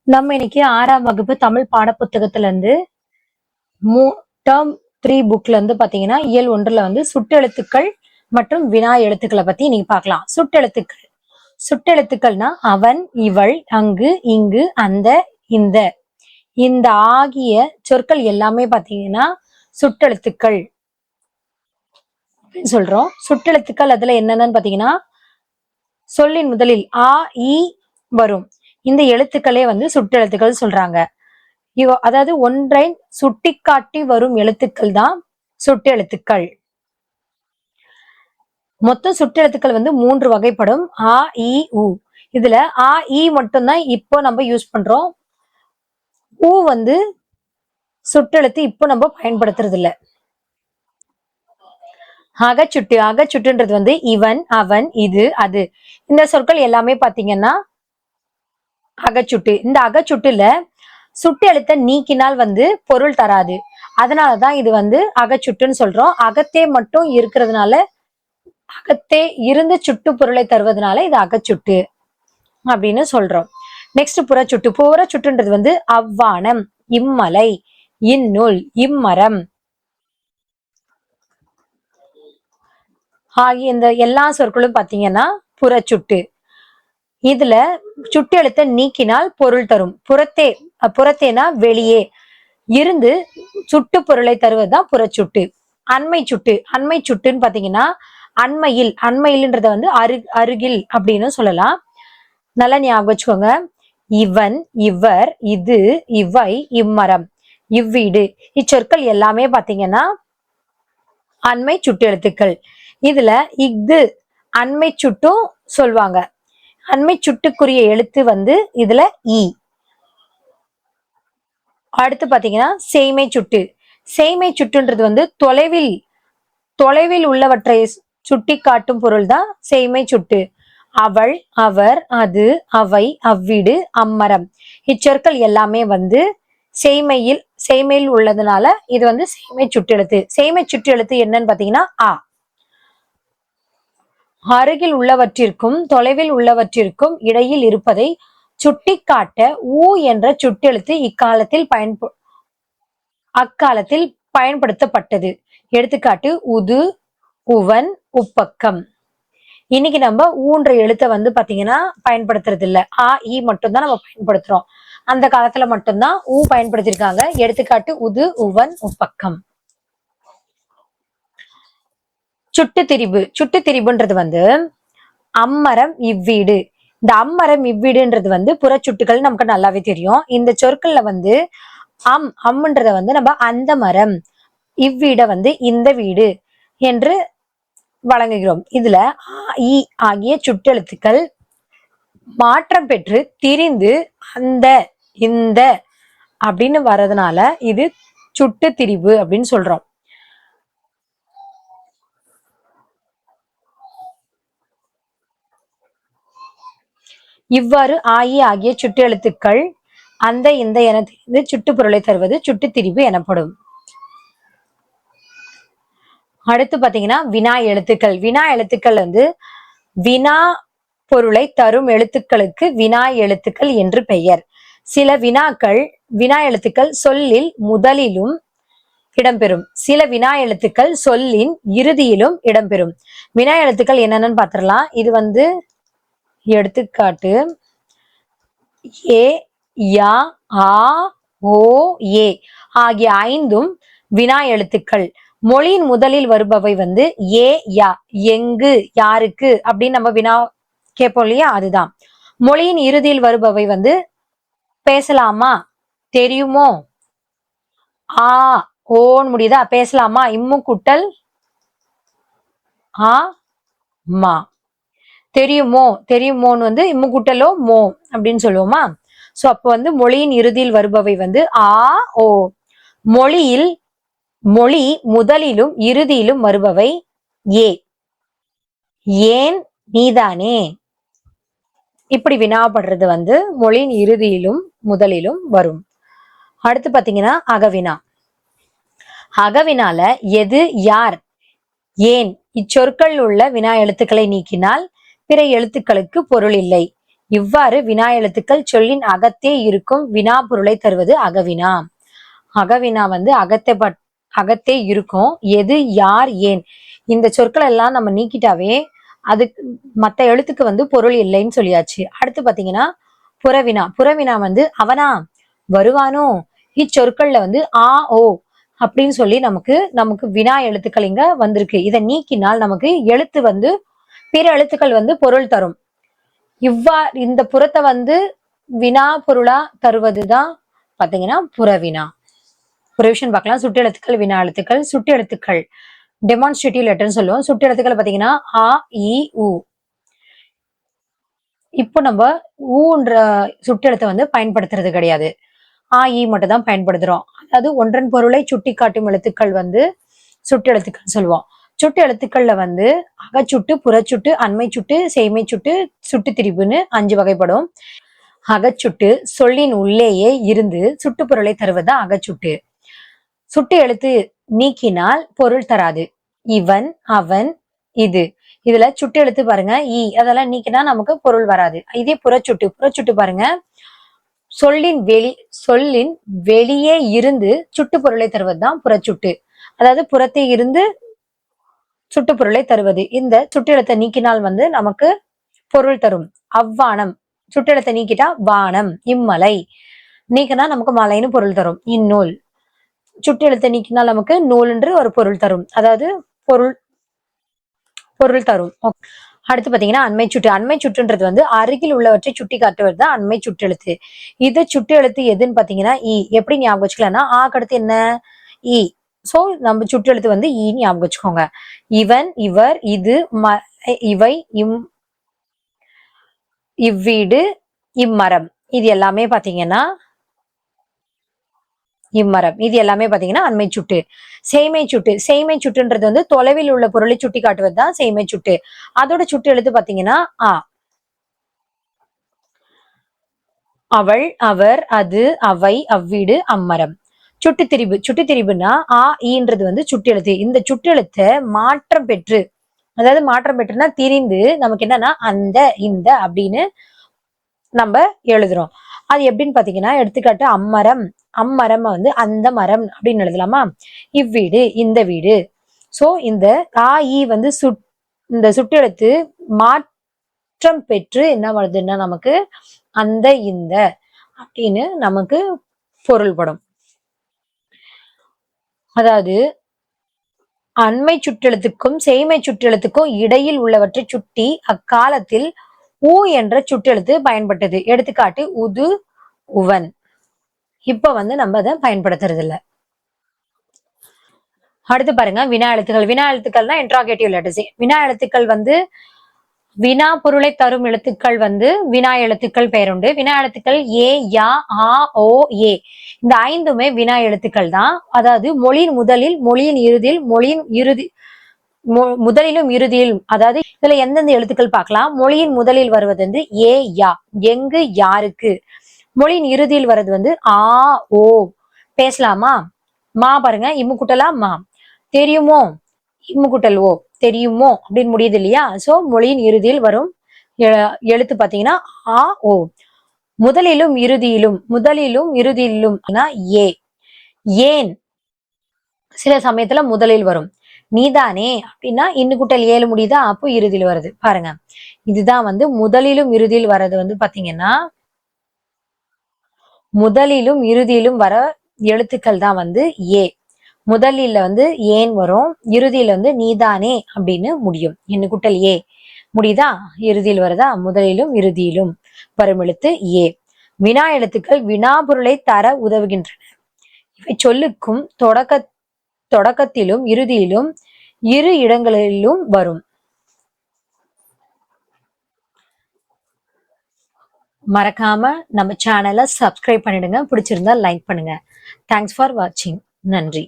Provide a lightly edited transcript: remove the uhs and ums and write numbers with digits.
நம்ம இன்னைக்கு 6ஆம் வகுப்பு தமிழ் பாடப்புத்தகத்துல இருந்து டேர்ம் 3 புக்ல இருந்து பாத்தீங்கன்னா இயல் 1ல வந்து சுட்டெழுத்துக்கள் மற்றும் வினா எழுத்துக்களை பத்தி நீங்க பார்க்கலாம். சுட்டெழுத்துக்கள் சுட்டெழுத்துக்கள்னா அவன், இவள், அங்கு, இங்கு, அந்த, இந்த இந்த ஆகிய சொற்கள் எல்லாமே பாத்தீங்கன்னா சுட்டெழுத்துக்கள் சொல்றோம். சுட்டெழுத்துக்கள் அதுல என்னென்னு பாத்தீங்கன்னா சொல்லின் முதலில் ஆ இ வரும். இந்த எழுத்துக்களே வந்து சுட்டெழுத்துக்கள் சொல்றாங்க. அதாவது ஒன்றை சுட்டிக்காட்டி வரும் எழுத்துக்கள் தான் சுட்டெழுத்துக்கள். மொத்த சுட்டெழுத்துக்கள் வந்து 3 வகைப்படும். ஆ இ உ. இதுல ஆ இ மட்டும்தான் இப்போ நம்ம யூஸ் பண்றோம். ஊ வந்து சுட்டெழுத்து இப்போ நம்ம பயன்படுத்துறது இல்ல. அகச்சுட்டு அகச்சுட்டுன்றது வந்து இவன், அவன், இது, அது இந்த சொற்கள் எல்லாமே பாத்தீங்கன்னா அகச்சுட்டு. இந்த அகச்சுட்டுல சுட்டு எழுத்த நீக்கினால் வந்து பொருள் தராது. அதனாலதான் இது வந்து அகச்சுட்டுன்னு சொல்றோம். அகத்தே மட்டும் இருக்கிறதுனால அகத்தே இருந்து சுட்டு பொருளை தருவதனால இது அகச்சுட்டு அப்படின்னு சொல்றோம். நெக்ஸ்ட் புறச்சுட்டு. புறச்சுட்டுன்றது வந்து அவ்வானம், இம்மலை, இந்நூல், இம்மரம் ஆகிய இந்த எல்லா சொற்களும் பாத்தீங்கன்னா புறச்சுட்டு. இதுல சுட்டு எழுத்த நீக்கினால் பொருள் தரும். புறத்தேனா வெளியே இருந்து சுட்டு பொருளை தருவதுதான் புறச்சுட்டு. அண்மை சுட்டு. அண்மை சுட்டுன்னு பாத்தீங்கன்னா அண்மையில்ன்றத வந்து அருகில் அப்படின்னு சொல்லலாம். நல்லா ஞாபகம் வச்சுக்கோங்க. இவன், இவர், இது, இவை, இம்மரம், இவ்வீடு இச்சொற்கள் எல்லாமே பாத்தீங்கன்னா அண்மை சுட்டு எழுத்துக்கள். இதுல இஃது அண்மை சுட்டும் சொல்லுவாங்க. அண்மை சுட்டுக்குரிய எழுத்து வந்து இதுல இ. அடுத்து பாத்தீங்கன்னா செய்மை சுட்டு. செய்மை சுட்டுன்றது வந்து தொலைவில் உள்ளவற்றை சுட்டி காட்டும் பொருள் தான் செய்மை சுட்டு. அவள், அவர், அது, அவை, அவ்வீடு, அம்மரம் இச்சொற்கள் எல்லாமே வந்து செய்மையில் உள்ளதுனால இது வந்து செய்மை சுட்டெழுத்து. செய்மை சுட்டெழுத்து என்னன்னு பாத்தீங்கன்னா ஆ. அருகில் உள்ளவற்றிற்கும் தொலைவில் உள்ளவற்றிற்கும் இடையில் இருப்பதை சுட்டிக்காட்ட ஊ என்ற சுட்டெழுத்து அக்காலத்தில் பயன்படுத்தப்பட்டது. எடுத்துக்காட்டு உது, உவன், உப்பக்கம். இன்னைக்கு நம்ம ஊன்ற எழுத்தை வந்து பாத்தீங்கன்னா பயன்படுத்துறது இல்ல. ஆ இ மட்டும் தான் நம்ம பயன்படுத்துறோம். அந்த காலத்துல மட்டும்தான் ஊ பயன்படுத்திருக்காங்க. எடுத்துக்காட்டு உது, உவன், உப்பக்கம். சுட்டுத்திரிபு. சுட்டுத்திரிபுன்றது வந்து அம்மரம், இவ்வீடு. இந்த அம்மரம், இவ்வீடுன்றது வந்து புறச்சுட்டுகள் நமக்கு நல்லாவே தெரியும். இந்த சொற்கள்ல வந்து அம்ன்றத வந்து நம்ம அந்த மரம், இவ்வீட வந்து இந்த வீடு என்று வழங்குகிறோம். இதுல இ ஆகிய சுட்டெழுத்துக்கள் மாற்றம் பெற்று திரிந்து அந்த, இந்த அப்படின்னு வர்றதுனால இது சுட்டு திரிபு அப்படின்னு சொல்றோம். இவ்வாறு ஆயி ஆகிய சுட்டெழுத்துக்கள் அந்த, இந்த என தெரிந்து சுட்டு பொருளை தருவது சுட்டு திரிபு எனப்படும். அடுத்து பாத்தீங்கன்னா வினா எழுத்துக்கள். வினா எழுத்துக்கள் வந்து வினா பொருளை தரும் எழுத்துக்களுக்கு வினா எழுத்துக்கள் என்று பெயர். சில வினா எழுத்துக்கள் சொல்லில் முதலிலும் இடம்பெறும். சில வினா எழுத்துக்கள் சொல்லின் இறுதியிலும் இடம்பெறும். வினா எழுத்துக்கள் என்னன்னு பாத்திரலாம். இது வந்து எடுத்துக்காட்டு ஏ, யா, ஆ, ஓ, ஏ ஆகிய 5ம் வினா எழுத்துக்கள். மொழியின் முதலில் வருபவை வந்து ஏ, யா, எங்கு, யாருக்கு அப்படின்னு நம்ம வினா கேட்போம் இல்லையா, அதுதான். மொழியின் இறுதியில் வருபவை வந்து பேசலாமா, தெரியுமோ, ஆ ஓன்னு முடியுதா, பேசலாமா, இம்மு கூட்டல் ஆ மா. தெரியுமோன்னு வந்து இம்மு கூட்டலோ மோ அப்படின்னு சொல்லுவோமா. சோ அப்ப வந்து மொழியின் இறுதியில் வருபவை வந்து ஆ ஓ. மொழி முதலிலும் இறுதியிலும் வருபவை ஏ. ஏன், நீதானே இப்படி வினாப்படுறது வந்து மொழியின் இறுதியிலும் முதலிலும் வரும். அடுத்து பாத்தீங்கன்னா அகவினா. அகவினால எது, யார், ஏன் இச்சொற்கள் உள்ள வினா எழுத்துக்களை நீக்கினால் பிற எழுத்துக்களுக்கு பொருள் இல்லை. இவ்வாறு வினா எழுத்துக்கள் சொல்லின் அகத்தே இருக்கும் வினா பொருளை தருவது அகவினா. அகவினா வந்து அகத்தே இருக்கும். எது, யார், ஏன் இந்த சொற்கள் எல்லாம் நம்ம நீக்கிட்டாவே அதுக்கு மத்த எழுத்துக்கு வந்து பொருள் இல்லைன்னு சொல்லியாச்சு. அடுத்து பாத்தீங்கன்னா புறவினா. புறவினா வந்து அவனா, வருவானோ, இச்சொற்கள்ல வந்து ஆ, ஓ அப்படின்னு சொல்லி நமக்கு வினா எழுத்துக்கள் இங்க வந்திருக்கு. இதை நீக்கினால் நமக்கு எழுத்து வந்து பிற எழுத்துக்கள் வந்து பொருள் தரும். இந்த புறத்தை வந்து வினா பொருளா தருவதுதான் பாத்தீங்கன்னா புறவினா. ஒரு விஷயம் பார்க்கலாம். சுட்டு எழுத்துக்கள், வினா எழுத்துக்கள். சுட்டு எழுத்துக்கள் டெமான்ஸ்ட்ரேட்டிவ் லெட்டர்னு சொல்லுவோம். சுட்டு எழுத்துக்கள் பாத்தீங்கன்னா ஆ, இ, உ. இப்போ நம்ம ஊன்ற சுட்டு எழுத்தை வந்து பயன்படுத்துறது கிடையாது. ஆ, இ மட்டும் தான் பயன்படுத்துறோம். அதாவது ஒன்றன் பொருளை சுட்டி காட்டும் எழுத்துக்கள் வந்து சுட்டு எழுத்துக்கள் சொல்லுவோம். சுட்டு எழுத்துக்கள்ல வந்து அகச்சுட்டு, புறச்சுட்டு, அண்மை சுட்டு, செய்மை சுட்டு, சுட்டு திரிபுன்னு 5 வகைப்படும். அகச்சுட்டு சொல்லின் உள்ளேயே இருந்து சுட்டு பொருளை தருவது அகச்சுட்டு. சுட்டு எழுத்து நீக்கினால் பொருள் தராது. இவன், அவன், இது. இதுல சுட்டு எழுத்து பாருங்க இ, அதெல்லாம் நீக்கினா நமக்கு பொருள் வராது. இதே புறச்சுட்டு. புறச்சுட்டு பாருங்க சொல்லின் வெளியே இருந்து சுட்டு பொருளை தருவதுதான் புறச்சுட்டு. அதாவது புறத்தே இருந்து சுட்டு பொருளை தருவது. இந்த சுட்டு எழுத்தை நீக்கினால் வந்து நமக்கு பொருள் தரும். அவ்வானம் சுட்டு எழுத்தை நீக்கிட்டா வானம். இம்மலை நீக்கினா நமக்கு மலைன்னு பொருள் தரும். இந்நூல் சுட்டு எழுத்தை நீக்கினால் நமக்கு நூல் என்று ஒரு பொருள் தரும். அதாவது பொருள் பொருள் தரும். அடுத்து பாத்தீங்கன்னா அண்மை சுட்டு. அண்மை சுட்டுன்றது வந்து அருகில் உள்ளவற்றை சுட்டி காட்டுவது தான் அண்மை சுட்டெழுத்து. இது சுட்டு எழுத்து எதுன்னு பாத்தீங்கன்னா இ. எப்படி ஞாபகம் வச்சுக்கலாம்னா ஆக்கு அடுத்து என்ன, இ. சோ நம்ம சுட்டு எழுத்து வந்து இ ஞாபகம் வச்சுக்கோங்க. இவன், இவர், இது, இவை, இவ்வீடு, இம்மரம், இது எல்லாமே பாத்தீங்கன்னா இம்மரம், இது எல்லாமே பாத்தீங்கன்னா அண்மை சுட்டு. செய்மை சுட்டு. செய்மை சுட்டுன்றது வந்து தொலைவில் உள்ள பொருளை சுட்டி காட்டுவது தான் செய்மை சுட்டு. அதோட சுட்டு எழுத்து பாத்தீங்கன்னா ஆ. அவள், அவர், அது, அவை, அவ்வீடு, அம்மரம். சுட்டு திரிபு. சுட்டு திரிபுன்னா ஆ, ஈன்றது வந்து சுட்டெழுத்து. இந்த சுட்டெழுத்தை மாற்றம் பெற்று, அதாவது மாற்றம் பெற்றுனா திரிந்து நமக்கு என்னன்னா அந்த, இந்த அப்படின்னு நம்ம எழுதுறோம். அது எப்படின்னு பாத்தீங்கன்னா எடுத்துக்காட்டு அம்மரம். அம்மரம் வந்து அந்த மரம் அப்படின்னு எழுதலாமா. இவ்வீடு, இந்த வீடு. சோ இந்த ஆ, ஈ வந்து இந்த சுட்டெழுத்து மாற்றம் பெற்று என்ன வருதுன்னா நமக்கு அந்த, இந்த அப்படின்னு நமக்கு பொருள்படும். அதாவது அண்மை சுற்றெழுத்துக்கும் செய்மை சுற்றெழுத்துக்கும் இடையில் உள்ளவற்றை சுட்டி அக்காலத்தில் ஊ என்ற சுற்றெழுத்து பயன்பட்டது. எடுத்துக்காட்டு உது, உவன். இப்ப வந்து நம்ம அதை பயன்படுத்துறது இல்ல. அடுத்து பாருங்க வினா எழுத்துக்கள். வினா எழுத்துக்கள்னா இன்ட்ராகேட்டிவ் லெட்டர்ஸ். வினா எழுத்துக்கள் வந்து வினா பொருளை தரும் எழுத்துக்கள் வந்து வினா எழுத்துக்கள் பெயருண்டு. வினா எழுத்துக்கள் ஏ, யா, ஆ, ஓ, ஏ இந்த 5மே வினா எழுத்துக்கள் தான். அதாவது மொழியின் முதலில், மொழியின் இறுதியில், முதலிலும் இறுதியிலும், அதாவது இதுல எந்தெந்த எழுத்துக்கள் பார்க்கலாம். மொழியின் முதலில் வருவது வந்து ஏ, யா, எங்கு, யாருக்கு. மொழியின் இறுதியில் வர்றது வந்து ஆ, ஓ. பேசலாமா, மா பாருங்க இம்மு குட்டலா மா. தெரியுமோ, இம்மு குட்டல் ஓ. தெரியுமோ அப்படின்னு முடியுது இல்லையா. சோ மொழியின் இறுதியில் வரும் எழுத்து பாத்தீங்கன்னா ஆ, ஓ. முதலிலும் இறுதியிலும் ஏ. ஏன் சில சமயத்துல முதலில் வரும். நீதானே அப்படின்னா இன்னு குட்டல் 7 முடியுதா, அப்போ இறுதியில் வருது பாருங்க. இதுதான் வந்து முதலிலும் இறுதியில் வர்றது வந்து பாத்தீங்கன்னா முதலிலும் இறுதியிலும் வர எழுத்துக்கள் தான் வந்து ஏ. முதலில் வந்து ஏன் வரும், இறுதியில வந்து நீதானே அப்படின்னு முடியும். இன்னு குட்டல் ஏ முடியுதா, இறுதியில் வருதா. முதலிலும் இறுதியிலும் வரும் எழுத்து ஏ. வினா எழுத்துக்கள் வினா பொருளை தர உதவுகின்றன. இவை சொல்லுக்கும் தொடக்கத்திலும் இறுதியிலும் இரு இடங்களிலும் வரும். மறக்காம நம்ம சேனலை சப்ஸ்கிரைப் பண்ணிடுங்க. பிடிச்சிருந்தா லைக் பண்ணுங்க. தேங்க்ஸ் ஃபார் வாட்சிங். நன்றி.